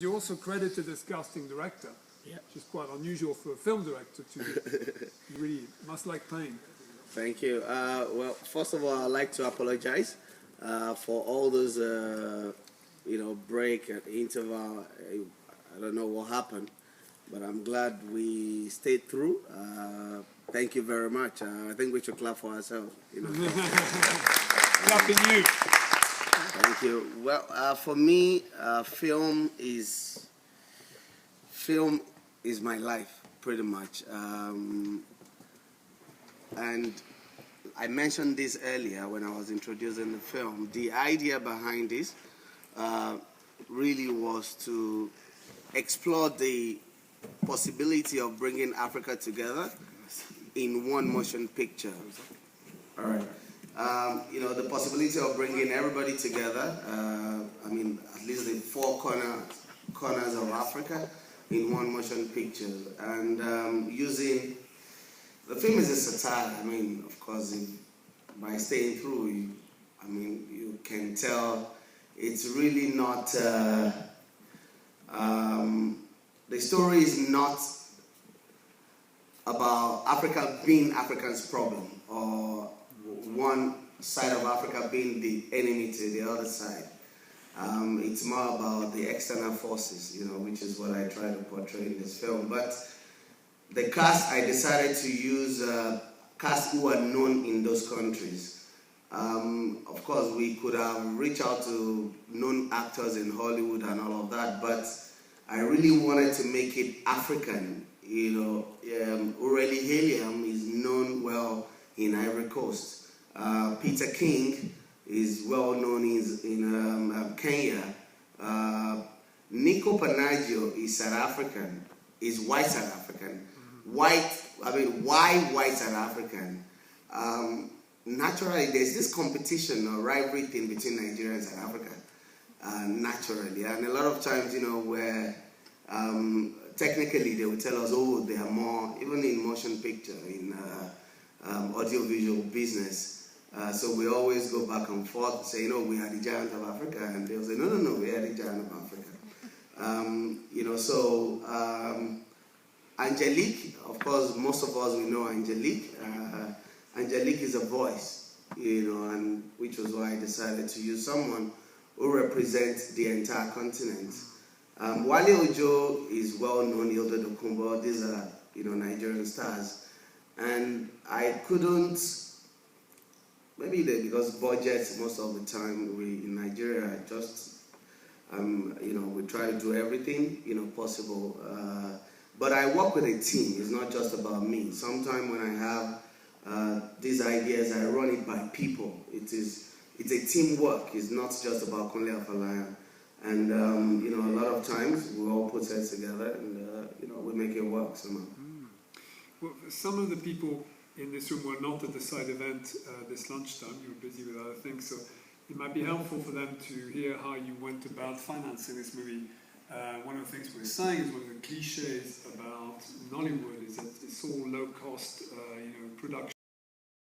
You're also credited as casting director, which is quite unusual for a film director to do. You really must like playing. Thank you. Well, first of all, I'd like to apologize for all those, break and interval. I don't know what happened, but I'm glad we stayed through. Thank you very much. I think we should clap for ourselves. Clapping you. Thank you. Well, for me, film is my life, pretty much. And I mentioned this earlier when I was introducing the film. The idea behind this really was to explore the possibility of bringing Africa together in one motion picture. All right. The possibility of bringing everybody together, at least the four corners of Africa in one motion picture. And using, the film is a satire. Of course, by staying through, you can tell it's really not, the story is not about Africa being Africa's problem, or one side of Africa being the enemy to the other side. It's more about the external forces, which is what I try to portray in this film. But the cast, I decided to use cast who are known in those countries. Of course, we could have reached out to known actors in Hollywood and all of that, but I really wanted to make it African. Realisator is known well in Ivory Coast. Peter King is well known in Kenya. Nico Panaggio is South African, is white South African. Why white South African? Naturally, there's this competition or rivalry thing between Nigeria and South Africa, naturally. And a lot of times, where technically they will tell us, oh, they are more, even in motion picture, in audiovisual business. So we always go back and forth, say, we are the giant of Africa, and they'll say, no, we are the giant of Africa. Angelique, of course, most of us, we know Angelique. Angelique is a voice, and which was why I decided to use someone who represents the entire continent. Wale Ojo is well known, Hilda Dokumbo, these are, Nigerian stars. And I couldn't, maybe because budgets most of the time in Nigeria just, we try to do everything, possible. But I work with a team. It's not just about me. Sometimes when I have these ideas, I run it by people. It's a teamwork. It's not just about Mr Afolayan. And, a lot of times we all put heads together and, we make it work somehow. Well, some of the people in this room were not at the side event this lunchtime. You were busy with other things, so it might be helpful for them to hear how you went about financing this movie. One of the things we were saying is one of the cliches about Nollywood is that it's all low-cost, production.